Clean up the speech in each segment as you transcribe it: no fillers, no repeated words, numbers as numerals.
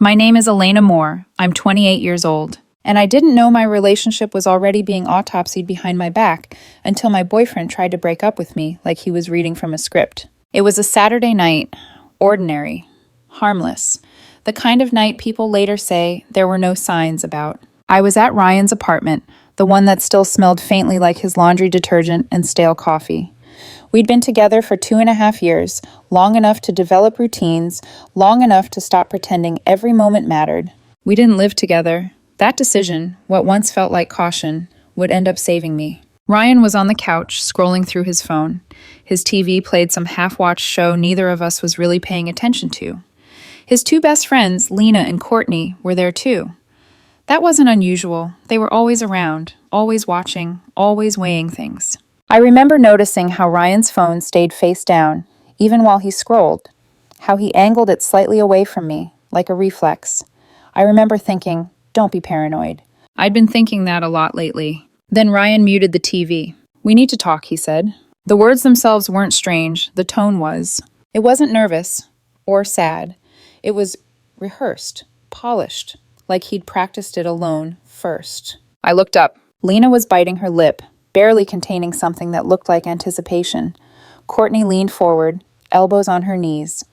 My name is Elena Moore. I'm 28 years old. And I didn't know my relationship was already being autopsied behind my back until my boyfriend tried to break up with me like he was reading from a script. It was a Saturday night. Ordinary. Harmless. The kind of night people later say there were no signs about. I was at Ryan's apartment, the one that still smelled faintly like his laundry detergent and stale coffee. We'd been together for 2.5 years, long enough to develop routines, long enough to stop pretending every moment mattered. We didn't live together. That decision, what once felt like caution, would end up saving me. Ryan was on the couch, scrolling through his phone. His TV played some half-watched show neither of us was really paying attention to. His two best friends, Lena and Courtney, were there too. That wasn't unusual. They were always around, always watching, always weighing things. I remember noticing how Ryan's phone stayed face down, even while he scrolled, how he angled it slightly away from me, like a reflex. I remember thinking, don't be paranoid. I'd been thinking that a lot lately. Then Ryan muted the TV. We need to talk, he said. The words themselves weren't strange, the tone was. It wasn't nervous or sad. It was rehearsed, polished, like he'd practiced it alone first. I looked up. Lena was biting her lip, barely containing something that looked like anticipation. Courtney leaned forward, elbows on her knees.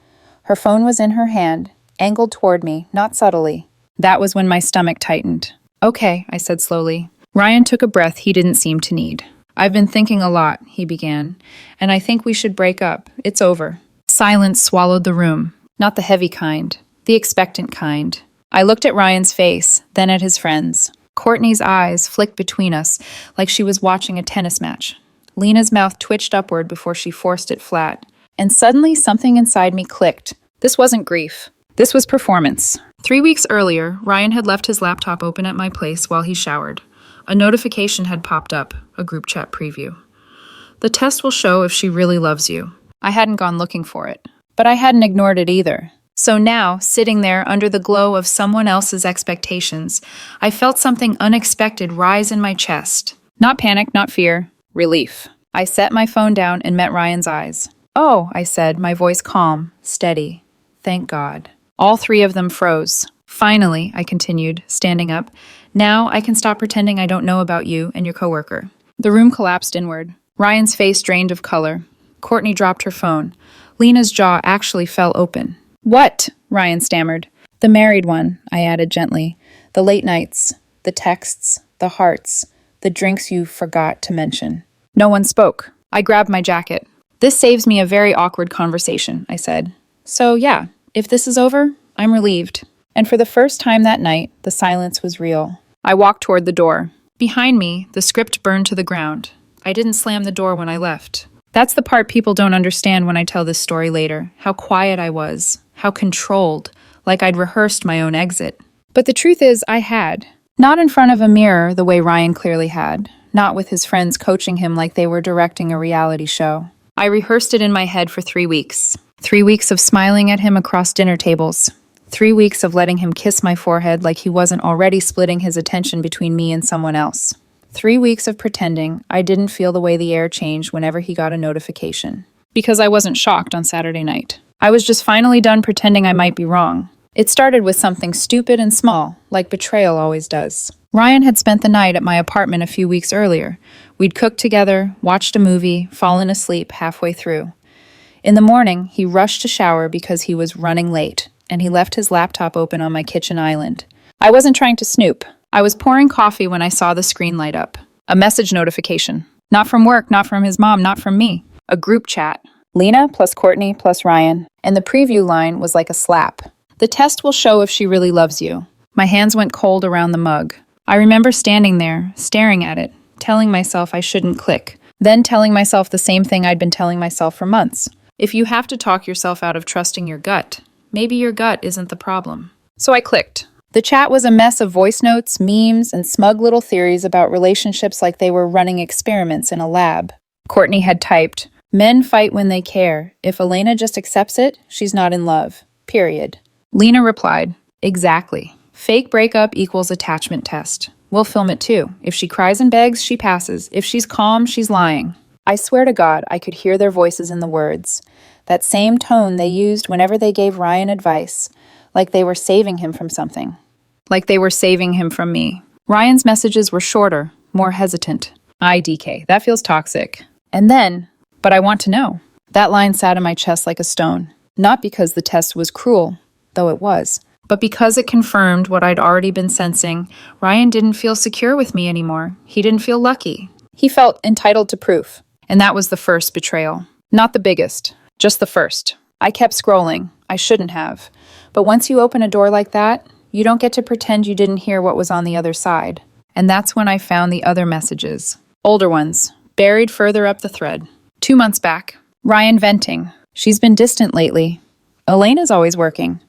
Her phone was in her hand, angled toward me, not subtly. That was when my stomach tightened. Okay, I said slowly. Ryan took a breath he didn't seem to need. I've been thinking a lot, he began, and I think we should break up. It's over. Silence swallowed the room. Not the heavy kind, the expectant kind. I looked at Ryan's face, then at his friends. Courtney's eyes flicked between us like she was watching a tennis match. Lena's mouth twitched upward before she forced it flat. And suddenly something inside me clicked. This wasn't grief. This was performance. 3 weeks earlier, Ryan had left his laptop open at my place while he showered. A notification had popped up, a group chat preview. The test will show if she really loves you. I hadn't gone looking for it, but I hadn't ignored it either. So now, sitting there under the glow of someone else's expectations, I felt something unexpected rise in my chest. Not panic, not fear, relief. I set my phone down and met Ryan's eyes. Oh, I said, my voice calm, steady. Thank God. All three of them froze. Finally, I continued, standing up, now I can stop pretending I don't know about you and your coworker. The room collapsed inward. Ryan's face drained of color. Courtney dropped her phone. Lena's jaw actually fell open. What? Ryan stammered. The married one, I added gently. The late nights, the texts, the hearts, the drinks you forgot to mention. No one spoke. I grabbed my jacket. This saves me a very awkward conversation, I said. So yeah, if this is over, I'm relieved. And for the first time that night, the silence was real. I walked toward the door. Behind me, the script burned to the ground. I didn't slam the door when I left. That's the part people don't understand when I tell this story later, how quiet I was, how controlled, like I'd rehearsed my own exit. But the truth is, I had. Not in front of a mirror the way Ryan clearly had, not with his friends coaching him like they were directing a reality show. I rehearsed it in my head for 3 weeks. 3 weeks of smiling at him across dinner tables. 3 weeks of letting him kiss my forehead like he wasn't already splitting his attention between me and someone else. 3 weeks of pretending I didn't feel the way the air changed whenever he got a notification. Because I wasn't shocked on Saturday night. I was just finally done pretending I might be wrong. It started with something stupid and small, like betrayal always does. Ryan had spent the night at my apartment a few weeks earlier. We'd cooked together, watched a movie, fallen asleep halfway through. In the morning, he rushed to shower because he was running late, and he left his laptop open on my kitchen island. I wasn't trying to snoop. I was pouring coffee when I saw the screen light up. A message notification. Not from work, not from his mom, not from me. A group chat. Lena plus Courtney plus Ryan. And the preview line was like a slap. The test will show if she really loves you. My hands went cold around the mug. I remember standing there, staring at it, telling myself I shouldn't click. Then telling myself the same thing I'd been telling myself for months. If you have to talk yourself out of trusting your gut, maybe your gut isn't the problem. So I clicked. The chat was a mess of voice notes, memes, and smug little theories about relationships like they were running experiments in a lab. Courtney had typed, "Men fight when they care. If Elena just accepts it, she's not in love. Period." Lena replied, "Exactly. Fake breakup equals attachment test. We'll film it too. If she cries and begs, she passes. If she's calm, she's lying." I swear to God, I could hear their voices in the words. That same tone they used whenever they gave Ryan advice. like they were saving him from something. Like they were saving him from me. Ryan's messages were shorter, more hesitant. IDK, that feels toxic. And then, but I want to know. That line sat in my chest like a stone. Not because the test was cruel, though it was, but because it confirmed what I'd already been sensing. Ryan didn't feel secure with me anymore. He didn't feel lucky. He felt entitled to proof. And that was the first betrayal. Not the biggest, just the first. I kept scrolling. I shouldn't have. But once you open a door like that, you don't get to pretend you didn't hear what was on the other side. And that's when I found the other messages. Older ones, buried further up the thread. 2 months back. Ryan venting. She's been distant lately. Elena's always working.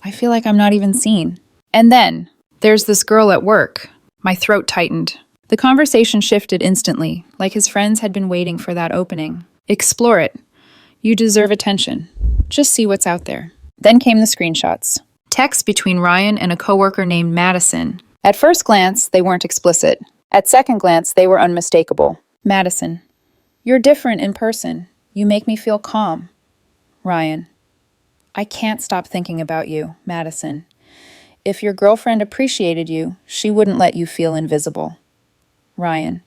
I feel like I'm not even seen. And then, there's this girl at work. My throat tightened. The conversation shifted instantly, like his friends had been waiting for that opening. Explore it. You deserve attention. Just see what's out there. Then came the screenshots. Texts between Ryan and a coworker named Madison. At first glance, they weren't explicit. At second glance, they were unmistakable. Madison. You're different in person. You make me feel calm. Ryan. I can't stop thinking about you, Madison. If your girlfriend appreciated you, she wouldn't let you feel invisible. Ryan.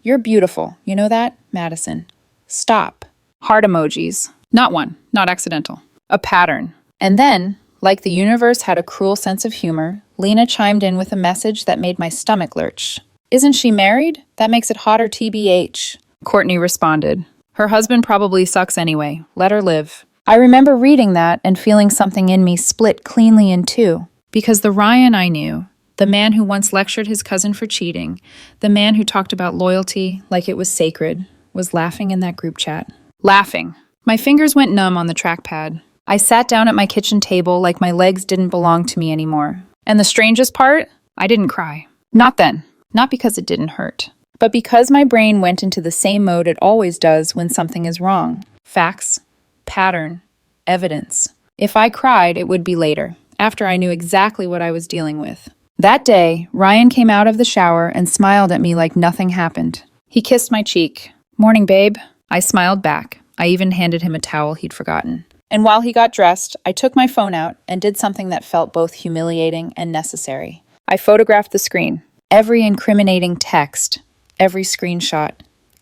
You're beautiful. You know that? Madison. Stop. Heart emojis. Not one. Not accidental. A pattern. And then, like the universe had a cruel sense of humor, Lena chimed in with a message that made my stomach lurch. Isn't she married? That makes it hotter TBH. Courtney responded. Her husband probably sucks anyway. Let her live. I remember reading that and feeling something in me split cleanly in two. Because the Ryan I knew, the man who once lectured his cousin for cheating, the man who talked about loyalty like it was sacred, was laughing in that group chat. Laughing. My fingers went numb on the trackpad. I sat down at my kitchen table like my legs didn't belong to me anymore. And the strangest part? I didn't cry. Not then. Not because it didn't hurt. But because my brain went into the same mode it always does when something is wrong. Facts, pattern, evidence. If I cried, it would be later, after I knew exactly what I was dealing with. That day, Ryan came out of the shower and smiled at me like nothing happened. He kissed my cheek. Morning, babe. I smiled back. I even handed him a towel he'd forgotten. And while he got dressed, I took my phone out and did something that felt both humiliating and necessary. I photographed the screen. Every incriminating text, every screenshot,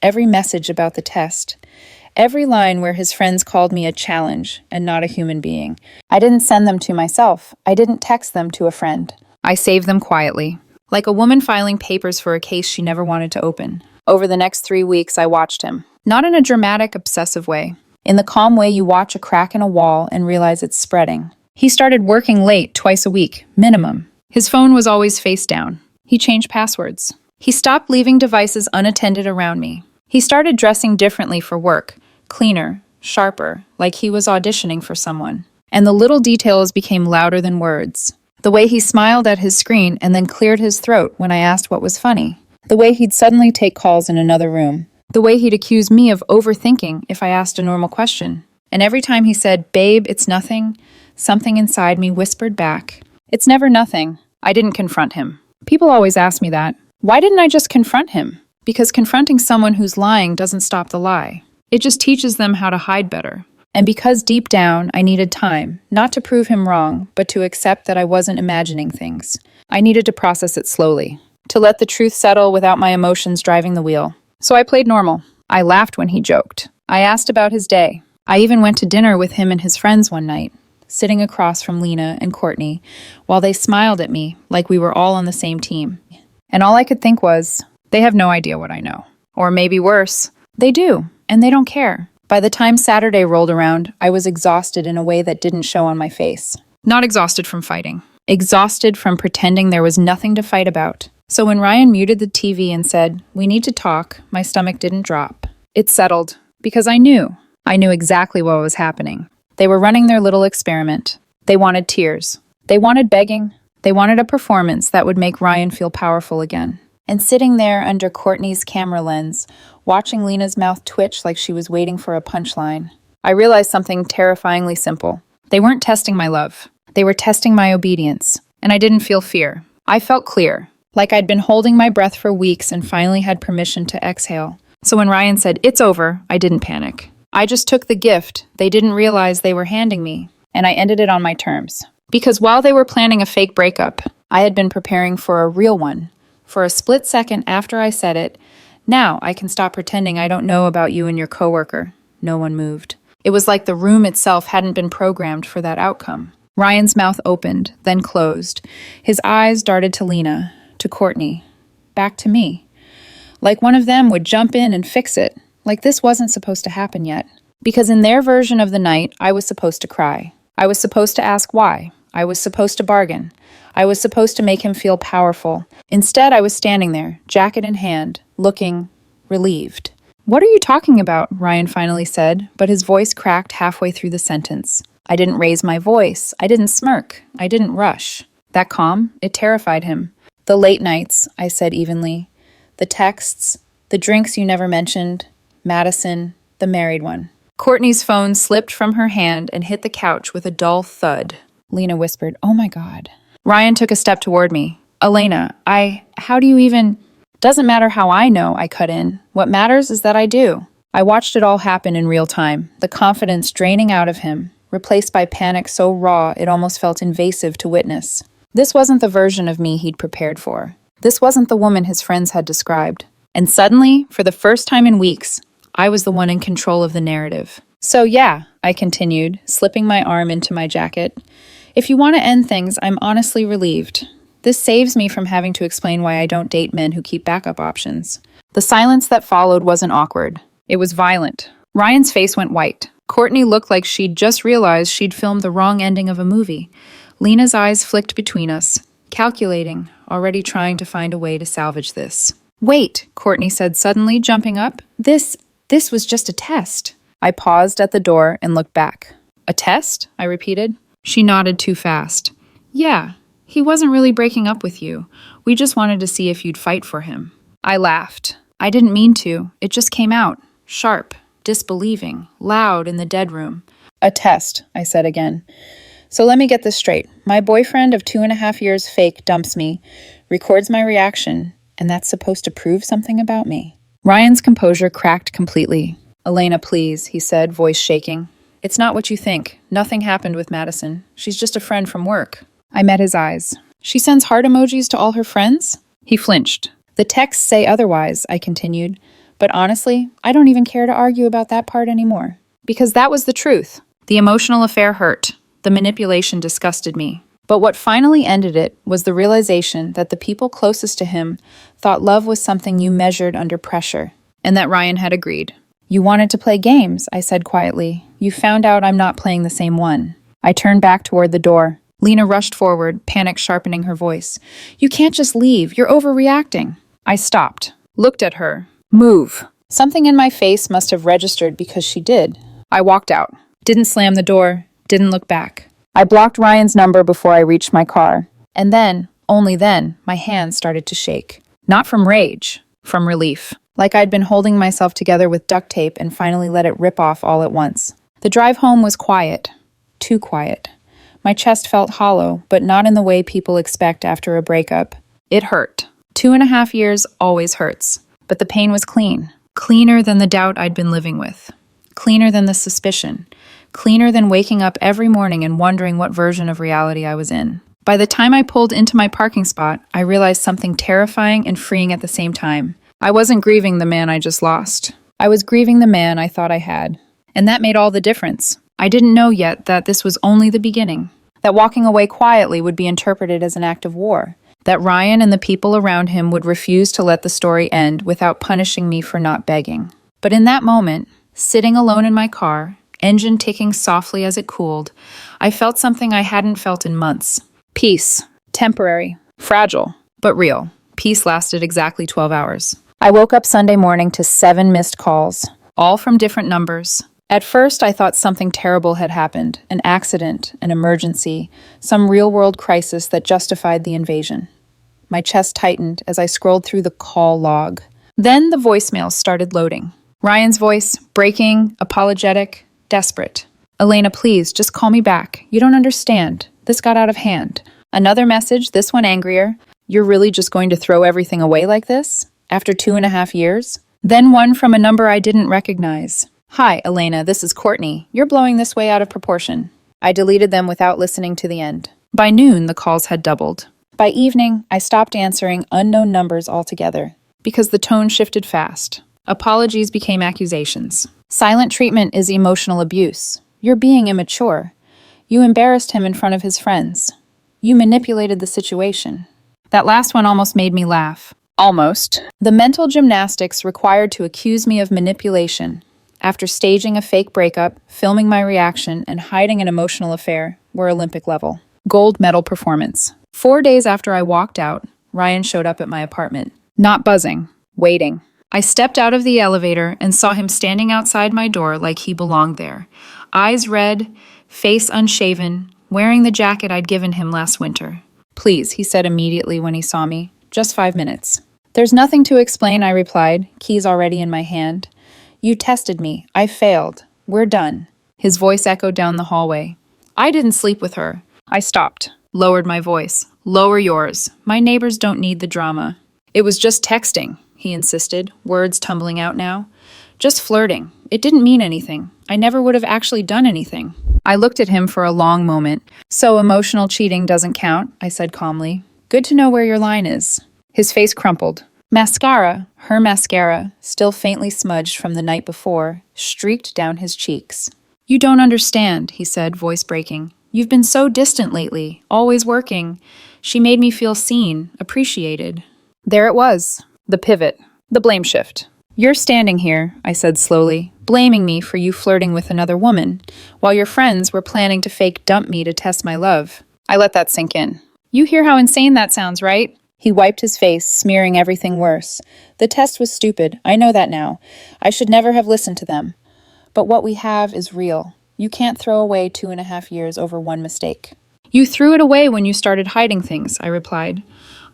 every message about the test, every line where his friends called me a challenge and not a human being. I didn't send them to myself. I didn't text them to a friend. I saved them quietly, like a woman filing papers for a case she never wanted to open. Over the next 3 weeks, I watched him. Not in a dramatic, obsessive way. In the calm way you watch a crack in a wall and realize it's spreading. He started working late twice a week, minimum. His phone was always face down. He changed passwords. He stopped leaving devices unattended around me. He started dressing differently for work, cleaner, sharper, like he was auditioning for someone. And the little details became louder than words. The way he smiled at his screen and then cleared his throat when I asked what was funny. The way he'd suddenly take calls in another room. The way he'd accuse me of overthinking if I asked a normal question. And every time he said, "Babe, it's nothing," something inside me whispered back, "It's never nothing." I didn't confront him. People always ask me that. Why didn't I just confront him? Because confronting someone who's lying doesn't stop the lie. It just teaches them how to hide better. And because deep down, I needed time, not to prove him wrong, but to accept that I wasn't imagining things. I needed to process it slowly, to let the truth settle without my emotions driving the wheel. So I played normal. I laughed when he joked. I asked about his day. I even went to dinner with him and his friends one night, sitting across from Lena and Courtney, while they smiled at me like we were all on the same team. And all I could think was, they have no idea what I know. Or maybe worse, they do, and they don't care. By the time Saturday rolled around, I was exhausted in a way that didn't show on my face. Not exhausted from fighting. Exhausted from pretending there was nothing to fight about. So when Ryan muted the TV and said, "We need to talk," my stomach didn't drop. It settled, because I knew. I knew exactly what was happening. They were running their little experiment. They wanted tears. They wanted begging. They wanted a performance that would make Ryan feel powerful again. And sitting there under Courtney's camera lens, watching Lena's mouth twitch like she was waiting for a punchline, I realized something terrifyingly simple. They weren't testing my love. They were testing my obedience. And I didn't feel fear. I felt clear, like I'd been holding my breath for weeks and finally had permission to exhale. So when Ryan said, "It's over," I didn't panic. I just took the gift they didn't realize they were handing me, and I ended it on my terms. Because while they were planning a fake breakup, I had been preparing for a real one. For a split second after I said it, now I can stop pretending I don't know about you and your coworker. No one moved. It was like the room itself hadn't been programmed for that outcome. Ryan's mouth opened, then closed. His eyes darted to Lena, to Courtney, back to me. Like one of them would jump in and fix it, like this wasn't supposed to happen yet. Because in their version of the night, I was supposed to cry. I was supposed to ask why. I was supposed to bargain. I was supposed to make him feel powerful. Instead, I was standing there, jacket in hand, looking relieved. "What are you talking about?" Ryan finally said, but his voice cracked halfway through the sentence. I didn't raise my voice. I didn't smirk. I didn't rush. That calm, it terrified him. "The late nights," I said evenly. "The texts, the drinks you never mentioned, Madison, the married one." Courtney's phone slipped from her hand and hit the couch with a dull thud. Lena whispered, "Oh my God." Ryan took a step toward me. "Elena, how do you even—" "Doesn't matter how I know," I cut in. "What matters is that I do." I watched it all happen in real time, the confidence draining out of him, replaced by panic so raw it almost felt invasive to witness. This wasn't the version of me he'd prepared for. This wasn't the woman his friends had described. And suddenly, for the first time in weeks, I was the one in control of the narrative. "So yeah," I continued, slipping my arm into my jacket. "If you want to end things, I'm honestly relieved. This saves me from having to explain why I don't date men who keep backup options." The silence that followed wasn't awkward. It was violent. Ryan's face went white. Courtney looked like she'd just realized she'd filmed the wrong ending of a movie. Lena's eyes flicked between us, calculating, already trying to find a way to salvage this. "Wait," Courtney said suddenly, jumping up. This was just a test." I paused at the door and looked back. "A test?" I repeated. She nodded too fast. "Yeah, he wasn't really breaking up with you. We just wanted to see if you'd fight for him." I laughed. I didn't mean to. It just came out. Sharp, disbelieving, loud in the dead room. "A test," I said again. "So let me get this straight. My boyfriend of 2.5 years fake dumps me, records my reaction, and that's supposed to prove something about me." Ryan's composure cracked completely. "Elena, please," he said, voice shaking. "It's not what you think. Nothing happened with Madison. She's just a friend from work." I met his eyes. "She sends heart emojis to all her friends?" He flinched. "The texts say otherwise," I continued. "But honestly, I don't even care to argue about that part anymore. Because that was the truth. The emotional affair hurt. The manipulation disgusted me. But what finally ended it was the realization that the people closest to him thought love was something you measured under pressure, and that Ryan had agreed. "You wanted to play games," I said quietly. "You found out I'm not playing the same one." I turned back toward the door. Lena rushed forward, panic sharpening her voice. "You can't just leave. You're overreacting." I stopped, looked at her. "Move." Something in my face must have registered because she did. I walked out, didn't slam the door, didn't look back. I blocked Ryan's number before I reached my car. And then, only then, my hands started to shake. Not from rage, from relief. Like I'd been holding myself together with duct tape and finally let it rip off all at once. The drive home was quiet. Too quiet. My chest felt hollow, but not in the way people expect after a breakup. It hurt. 2.5 years always hurts. But the pain was clean. Cleaner than the doubt I'd been living with. Cleaner than the suspicion. Cleaner than waking up every morning and wondering what version of reality I was in. By the time I pulled into my parking spot, I realized something terrifying and freeing at the same time. I wasn't grieving the man I just lost. I was grieving the man I thought I had. And that made all the difference. I didn't know yet that this was only the beginning. That walking away quietly would be interpreted as an act of war. That Ryan and the people around him would refuse to let the story end without punishing me for not begging. But in that moment, sitting alone in my car, engine ticking softly as it cooled, I felt something I hadn't felt in months. Peace. Temporary. Fragile. But real. Peace lasted exactly 12 hours. I woke up Sunday morning to 7 missed calls, all from different numbers. At first, I thought something terrible had happened, an accident, an emergency, some real-world crisis that justified the invasion. My chest tightened as I scrolled through the call log. Then the voicemails started loading. Ryan's voice, breaking, apologetic, desperate. "Elena, please, just call me back. You don't understand. This got out of hand." Another message, this one angrier. "You're really just going to throw everything away like this? After 2.5 years?" Then one from a number I didn't recognize. "Hi, Elena, this is Courtney. You're blowing this way out of proportion." I deleted them without listening to the end. By noon, the calls had doubled. By evening, I stopped answering unknown numbers altogether because the tone shifted fast. Apologies became accusations. Silent treatment is emotional abuse. You're being immature. You embarrassed him in front of his friends. You manipulated the situation. That last one almost made me laugh. Almost. The mental gymnastics required to accuse me of manipulation after staging a fake breakup, filming my reaction, and hiding an emotional affair were Olympic level. Gold medal performance. 4 days after I walked out, Ryan showed up at my apartment. Not buzzing, waiting. I stepped out of the elevator and saw him standing outside my door like he belonged there. Eyes red, face unshaven, wearing the jacket I'd given him last winter. Please, he said immediately when he saw me. Just 5 minutes. There's nothing to explain, I replied, keys already in my hand. You tested me. I failed. We're done. His voice echoed down the hallway. I didn't sleep with her. I stopped, lowered my voice. Lower yours. My neighbors don't need the drama. It was just texting, he insisted, words tumbling out now. Just flirting. It didn't mean anything. I never would have actually done anything. I looked at him for a long moment. So emotional cheating doesn't count, I said calmly. Good to know where your line is. His face crumpled. Mascara, her mascara, still faintly smudged from the night before, streaked down his cheeks. You don't understand, he said, voice breaking. You've been so distant lately, always working. She made me feel seen, appreciated. There it was, the pivot, the blame shift. You're standing here, I said slowly, blaming me for you flirting with another woman, while your friends were planning to fake dump me to test my love. I let that sink in. You hear how insane that sounds, right? He wiped his face, smearing everything worse. The test was stupid. I know that now. I should never have listened to them. But what we have is real. You can't throw away 2.5 years over one mistake. You threw it away when you started hiding things, I replied.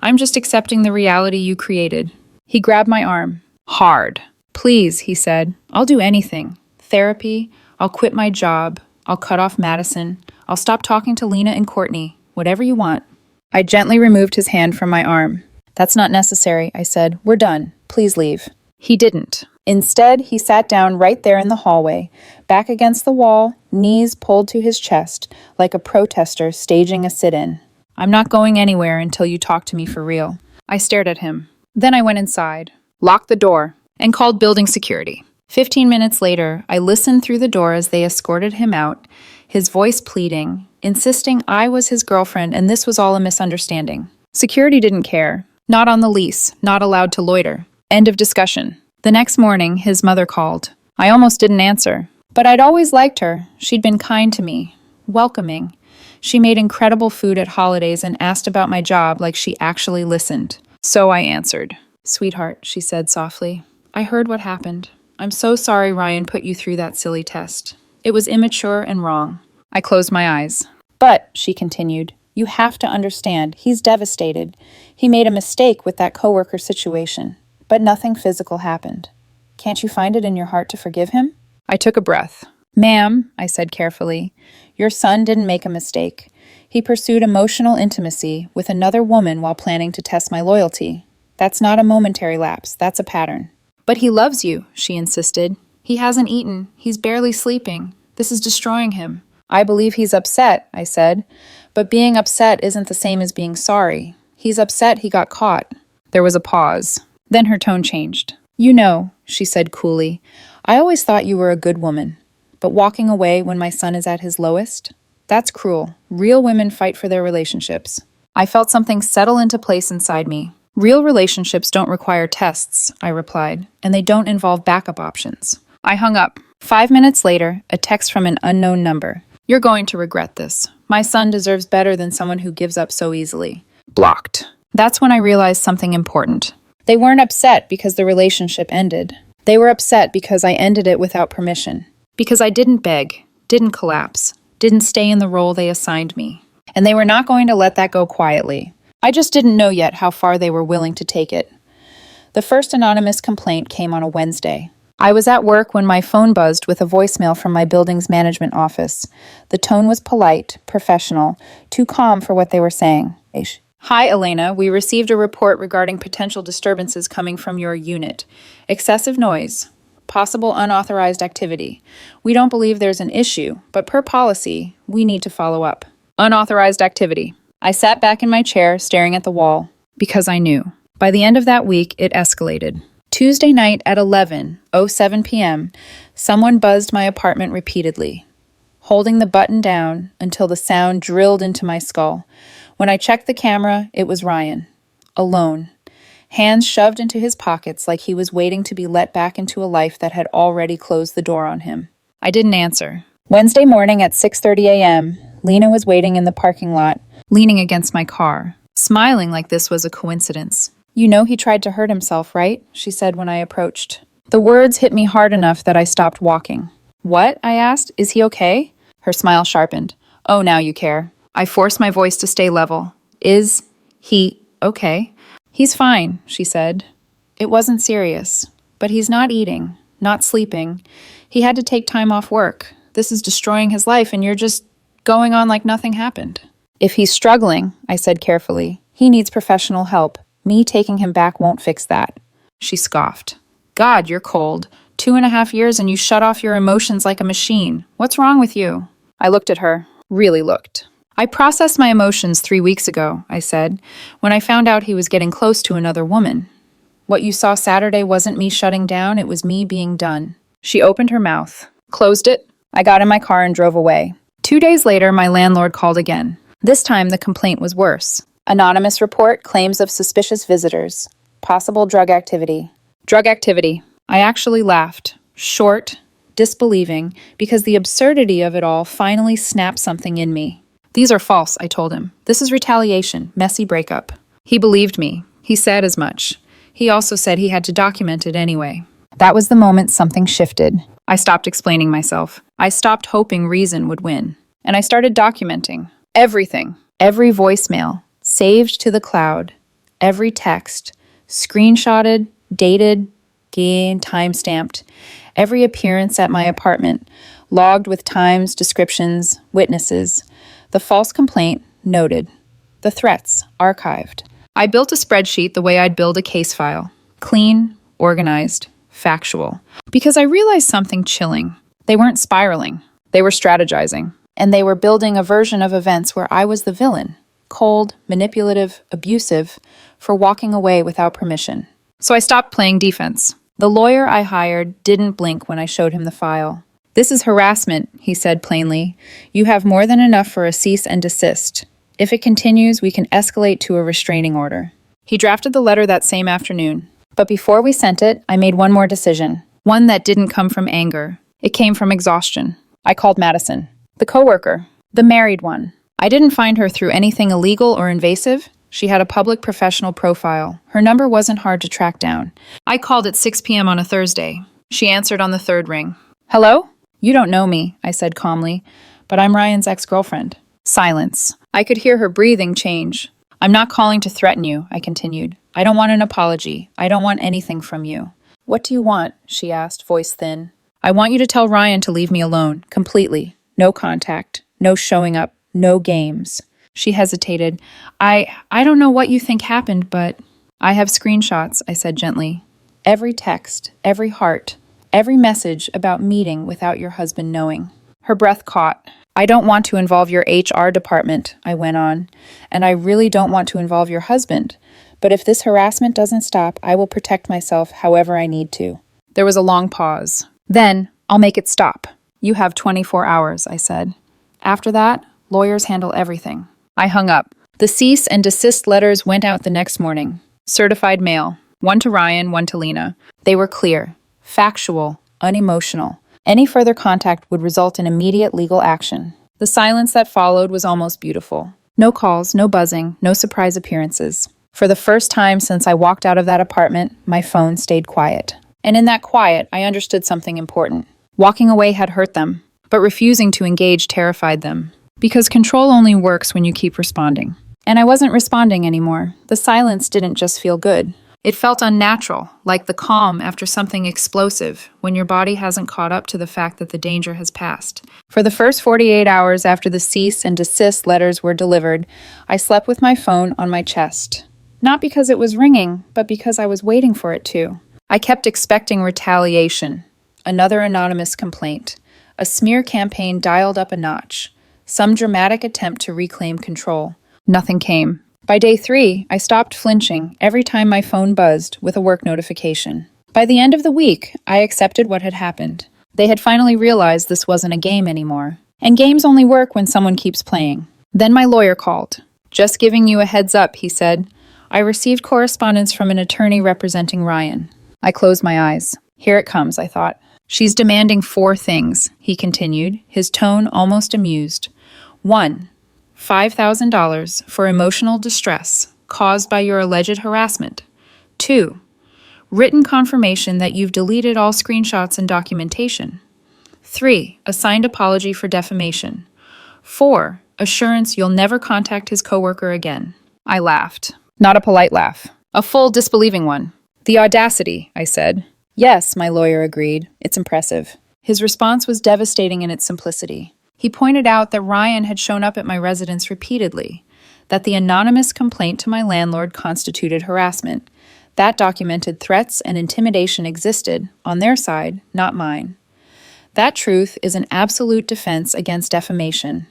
I'm just accepting the reality you created. He grabbed my arm. Hard. Please, he said. I'll do anything. Therapy. I'll quit my job. I'll cut off Madison. I'll stop talking to Lena and Courtney. Whatever you want. I gently removed his hand from my arm. That's not necessary, I said. We're done. Please leave. He didn't. Instead, he sat down right there in the hallway, back against the wall, knees pulled to his chest, like a protester staging a sit-in. I'm not going anywhere until you talk to me for real. I stared at him. Then I went inside, locked the door, and called building security. 15 minutes later, I listened through the door as they escorted him out, his voice pleading, insisting I was his girlfriend and this was all a misunderstanding. Security didn't care. Not on the lease, not allowed to loiter. End of discussion. The next morning, his mother called. I almost didn't answer. But I'd always liked her. She'd been kind to me, welcoming. She made incredible food at holidays and asked about my job like she actually listened. So I answered. Sweetheart, she said softly. I heard what happened. I'm so sorry Ryan put you through that silly test. It was immature and wrong. I closed my eyes. But, she continued, you have to understand, he's devastated. He made a mistake with that coworker situation. But nothing physical happened. Can't you find it in your heart to forgive him? I took a breath. Ma'am, I said carefully, your son didn't make a mistake. He pursued emotional intimacy with another woman while planning to test my loyalty. That's not a momentary lapse, that's a pattern. But he loves you, she insisted. He hasn't eaten. He's barely sleeping. This is destroying him. I believe he's upset, I said. But being upset isn't the same as being sorry. He's upset he got caught. There was a pause. Then her tone changed. You know, she said coolly, I always thought you were a good woman. But walking away when my son is at his lowest? That's cruel. Real women fight for their relationships. I felt something settle into place inside me. Real relationships don't require tests, I replied, and they don't involve backup options. I hung up. 5 minutes later, a text from an unknown number. You're going to regret this. My son deserves better than someone who gives up so easily. Blocked. That's when I realized something important. They weren't upset because the relationship ended. They were upset because I ended it without permission. Because I didn't beg, didn't collapse, didn't stay in the role they assigned me. And they were not going to let that go quietly. I just didn't know yet how far they were willing to take it. The first anonymous complaint came on a Wednesday. I was at work when my phone buzzed with a voicemail from my building's management office. The tone was polite, professional, too calm for what they were saying. Hi, Elena. We received a report regarding potential disturbances coming from your unit. Excessive noise. Possible unauthorized activity. We don't believe there's an issue, but per policy, we need to follow up. Unauthorized activity. I sat back in my chair, staring at the wall, because I knew. By the end of that week, it escalated. Tuesday night at 11:07 p.m., someone buzzed my apartment repeatedly, holding the button down until the sound drilled into my skull. When I checked the camera, it was Ryan, alone, hands shoved into his pockets like he was waiting to be let back into a life that had already closed the door on him. I didn't answer. Wednesday morning at 6:30 a.m., Lena was waiting in the parking lot, leaning against my car, smiling like this was a coincidence. "You know he tried to hurt himself, right?" she said when I approached. The words hit me hard enough that I stopped walking. "What?" I asked. "Is he okay?" Her smile sharpened. "Oh, now you care." I forced my voice to stay level. "Is he okay?" "He's fine," she said. "It wasn't serious. But he's not eating, not sleeping. He had to take time off work. This is destroying his life, and you're just going on like nothing happened." "If he's struggling," I said carefully, "he needs professional help. Me taking him back won't fix that." She scoffed. "God, you're cold. 2.5 years and you shut off your emotions like a machine. What's wrong with you?" I looked at her, really looked. "I processed my emotions 3 weeks ago," I said, "when I found out he was getting close to another woman. What you saw Saturday wasn't me shutting down, it was me being done." She opened her mouth, closed it. I got in my car and drove away. 2 days later, my landlord called again. This time, the complaint was worse. Anonymous report, claims of suspicious visitors. Possible drug activity. Drug activity. I actually laughed, short, disbelieving, because the absurdity of it all finally snapped something in me. "These are false," I told him. "This is retaliation, messy breakup." He believed me. He said as much. He also said he had to document it anyway. That was the moment something shifted. I stopped explaining myself. I stopped hoping reason would win. And I started documenting. Everything. Every voicemail. Saved to the cloud. Every text. Screenshotted, dated, time-stamped. Every appearance at my apartment. Logged with times, descriptions, witnesses. The false complaint, noted. The threats, archived. I built a spreadsheet the way I'd build a case file. Clean, organized, factual. Because I realized something chilling. They weren't spiraling. They were strategizing. And they were building a version of events where I was the villain. Cold, manipulative, abusive, for walking away without permission. So I stopped playing defense. The lawyer I hired didn't blink when I showed him the file. "This is harassment," he said plainly. "You have more than enough for a cease and desist. If it continues, we can escalate to a restraining order." He drafted the letter that same afternoon. But before we sent it, I made one more decision. One that didn't come from anger. It came from exhaustion. I called Madison. The coworker. The married one. I didn't find her through anything illegal or invasive. She had a public professional profile. Her number wasn't hard to track down. I called at 6 p.m. on a Thursday. She answered on the third ring. "Hello?" "You don't know me," I said calmly, "but I'm Ryan's ex-girlfriend." Silence. I could hear her breathing change. "I'm not calling to threaten you," I continued. "I don't want an apology. I don't want anything from you." "What do you want?" she asked, voice thin. "I want you to tell Ryan to leave me alone, completely. No contact, no showing up, no games." She hesitated. I don't know what you think happened, but I have screenshots," I said gently. "Every text, every heart, every message about meeting without your husband knowing." Her breath caught. "I don't want to involve your HR department," I went on, "and I really don't want to involve your husband. But if this harassment doesn't stop, I will protect myself however I need to." There was a long pause. "Then, I'll make it stop. You have 24 hours, I said. "After that, lawyers handle everything." I hung up. The cease and desist letters went out the next morning. Certified mail. One to Ryan, one to Lena. They were clear, factual, unemotional. Any further contact would result in immediate legal action. The silence that followed was almost beautiful. No calls, no buzzing, no surprise appearances. For the first time since I walked out of that apartment, my phone stayed quiet. And in that quiet, I understood something important. Walking away had hurt them, but refusing to engage terrified them. Because control only works when you keep responding. And I wasn't responding anymore. The silence didn't just feel good. It felt unnatural, like the calm after something explosive, when your body hasn't caught up to the fact that the danger has passed. For the first 48 hours after the cease and desist letters were delivered, I slept with my phone on my chest. Not because it was ringing, but because I was waiting for it to. I kept expecting retaliation. Another anonymous complaint. A smear campaign dialed up a notch. some dramatic attempt to reclaim control. Nothing came. By day 3, I stopped flinching every time my phone buzzed with a work notification. By the end of the week, I accepted what had happened. They had finally realized this wasn't a game anymore. And games only work when someone keeps playing. Then my lawyer called. "Just giving you a heads up," he said. "I received correspondence from an attorney representing Ryan." I closed my eyes. Here it comes, I thought. "She's demanding 4 things," he continued, his tone almost amused. 1. $5,000 for emotional distress caused by your alleged harassment. 2. Written confirmation that you've deleted all screenshots and documentation. 3. A signed apology for defamation. 4. Assurance you'll never contact his coworker again. I laughed. Not a polite laugh. A full disbelieving one. "The audacity," I said. "Yes," my lawyer agreed. "It's impressive." His response was devastating in its simplicity. He pointed out that Ryan had shown up at my residence repeatedly, that the anonymous complaint to my landlord constituted harassment. That documented threats and intimidation existed, on their side, not mine. That truth is an absolute defense against defamation,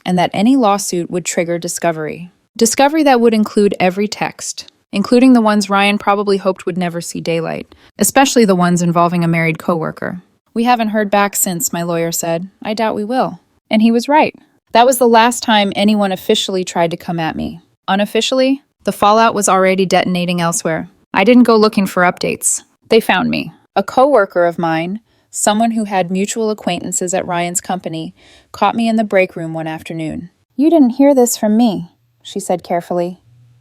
and that any lawsuit would trigger discovery. Discovery that would include every text, including the ones Ryan probably hoped would never see daylight, especially the ones involving a married coworker. "We haven't heard back since," my lawyer said. "I doubt we will." And he was right. That was the last time anyone officially tried to come at me. Unofficially, the fallout was already detonating elsewhere. I didn't go looking for updates. They found me. A coworker of mine, someone who had mutual acquaintances at Ryan's company, caught me in the break room one afternoon. "You didn't hear this from me," she said carefully.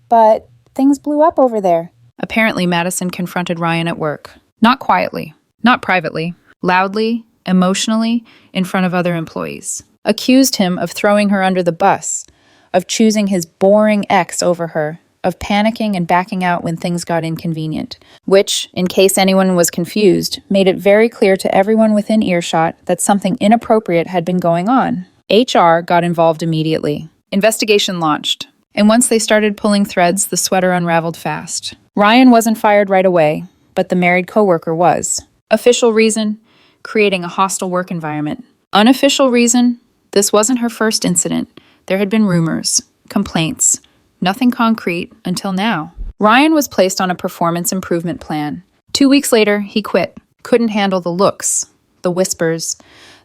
"But things blew up over there." Apparently, Madison confronted Ryan at work. Not quietly, not privately, loudly, emotionally, in front of other employees. Accused him of throwing her under the bus, of choosing his boring ex over her, of panicking and backing out when things got inconvenient, which, in case anyone was confused, made it very clear to everyone within earshot that something inappropriate had been going on. HR got involved immediately. Investigation launched. And once they started pulling threads, the sweater unraveled fast. Ryan wasn't fired right away, but the married coworker was. Official reason: creating a hostile work environment. Unofficial reason: this wasn't her first incident. There had been rumors, complaints, nothing concrete until now. Ryan was placed on a performance improvement plan. 2 weeks later, he quit. Couldn't handle the looks, the whispers,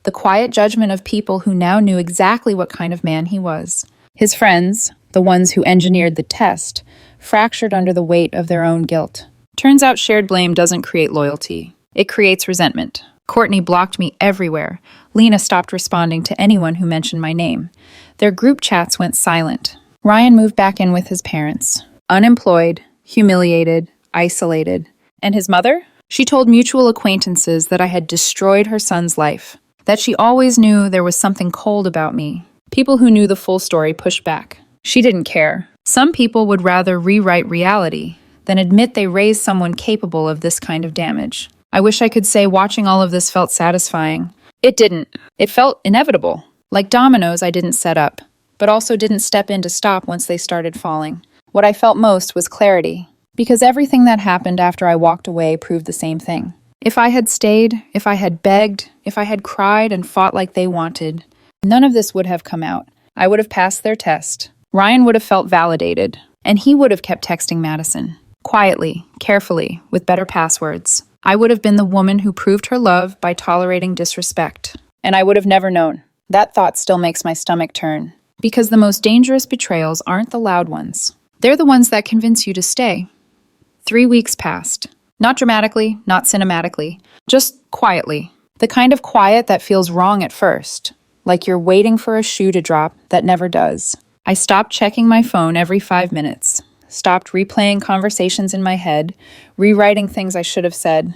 the quiet judgment of people who now knew exactly what kind of man he was. His friends, the ones who engineered the test, fractured under the weight of their own guilt. Turns out shared blame doesn't create loyalty. It creates resentment. Courtney blocked me everywhere. Lena stopped responding to anyone who mentioned my name. Their group chats went silent. Ryan moved back in with his parents. Unemployed, humiliated, isolated. And his mother? She told mutual acquaintances that I had destroyed her son's life. That she always knew there was something cold about me. People who knew the full story pushed back. She didn't care. Some people would rather rewrite reality than admit they raised someone capable of this kind of damage. I wish I could say watching all of this felt satisfying. It didn't. It felt inevitable. Like dominoes I didn't set up, but also didn't step in to stop once they started falling. What I felt most was clarity, because everything that happened after I walked away proved the same thing. If I had stayed, if I had begged, if I had cried and fought like they wanted, none of this would have come out. I would have passed their test. Ryan would have felt validated, and he would have kept texting Madison. Quietly, carefully, with better passwords. I would have been the woman who proved her love by tolerating disrespect. And I would have never known. That thought still makes my stomach turn. Because the most dangerous betrayals aren't the loud ones. They're the ones that convince you to stay. 3 weeks passed. Not dramatically, not cinematically. Just quietly. The kind of quiet that feels wrong at first. Like you're waiting for a shoe to drop that never does. I stopped checking my phone every 5 minutes. Stopped replaying conversations in my head, rewriting things I should have said.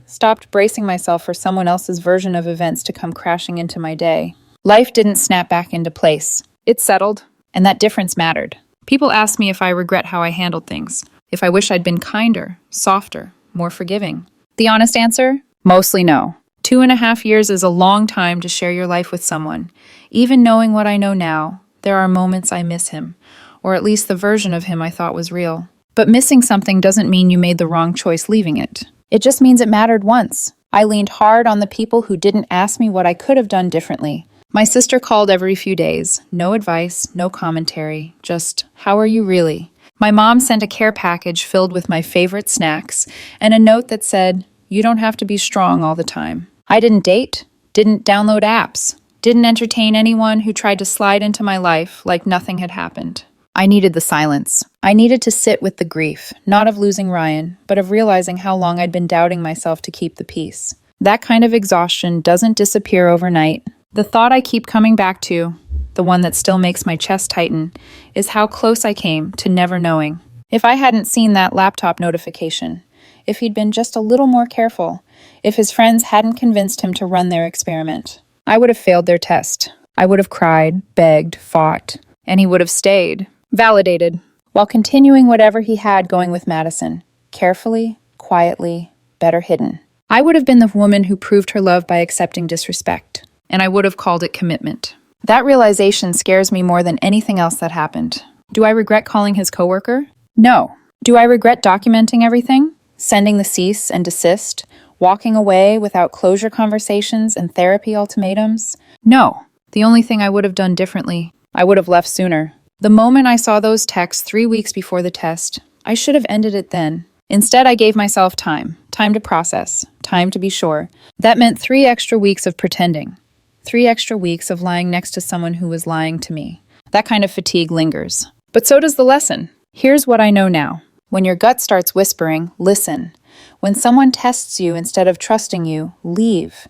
Stopped bracing myself for someone else's version of events to come crashing into my day. Life didn't snap back into place. It settled, and that difference mattered. People ask me if I regret how I handled things, if I wish I'd been kinder, softer, more forgiving. The honest answer? Mostly no. 2.5 years is a long time to share your life with someone. Even knowing what I know now, there are moments I miss him. Or at least the version of him I thought was real. But missing something doesn't mean you made the wrong choice leaving it. It just means it mattered once. I leaned hard on the people who didn't ask me what I could have done differently. My sister called every few days. No advice, no commentary, just, how are you really? My mom sent a care package filled with my favorite snacks and a note that said, you don't have to be strong all the time. I didn't date, didn't download apps, didn't entertain anyone who tried to slide into my life like nothing had happened. I needed the silence. I needed to sit with the grief, not of losing Ryan, but of realizing how long I'd been doubting myself to keep the peace. That kind of exhaustion doesn't disappear overnight. The thought I keep coming back to, the one that still makes my chest tighten, is how close I came to never knowing. If I hadn't seen that laptop notification, if he'd been just a little more careful, if his friends hadn't convinced him to run their experiment, I would have failed their test. I would have cried, begged, fought, and he would have stayed, validated, while continuing whatever he had going with Madison, carefully, quietly, better hidden. I would have been the woman who proved her love by accepting disrespect, and I would have called it commitment. That realization scares me more than anything else that happened. Do I regret calling his coworker? No. Do I regret documenting everything? Sending the cease and desist? Walking away without closure conversations and therapy ultimatums? No. The only thing I would have done differently, I would have left sooner. The moment I saw those texts 3 weeks before the test, I should have ended it then. Instead, I gave myself time to process, time to be sure. That meant 3 extra weeks of pretending. 3 extra weeks of lying next to someone who was lying to me. That kind of fatigue lingers. But so does the lesson. Here's what I know now. When your gut starts whispering, listen. When someone tests you instead of trusting you, leave.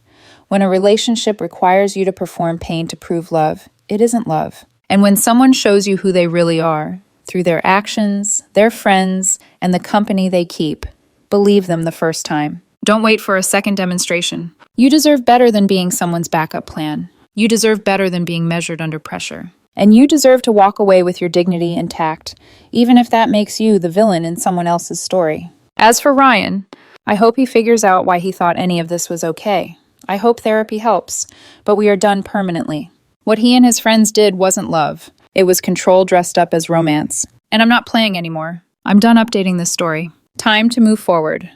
When a relationship requires you to perform pain to prove love, it isn't love. And when someone shows you who they really are, through their actions, their friends, and the company they keep, believe them the first time. Don't wait for a second demonstration. You deserve better than being someone's backup plan. You deserve better than being measured under pressure. And you deserve to walk away with your dignity intact, even if that makes you the villain in someone else's story. As for Ryan, I hope he figures out why he thought any of this was okay. I hope therapy helps, but we are done permanently. What he and his friends did wasn't love. It was control dressed up as romance. And I'm not playing anymore. I'm done updating this story. Time to move forward.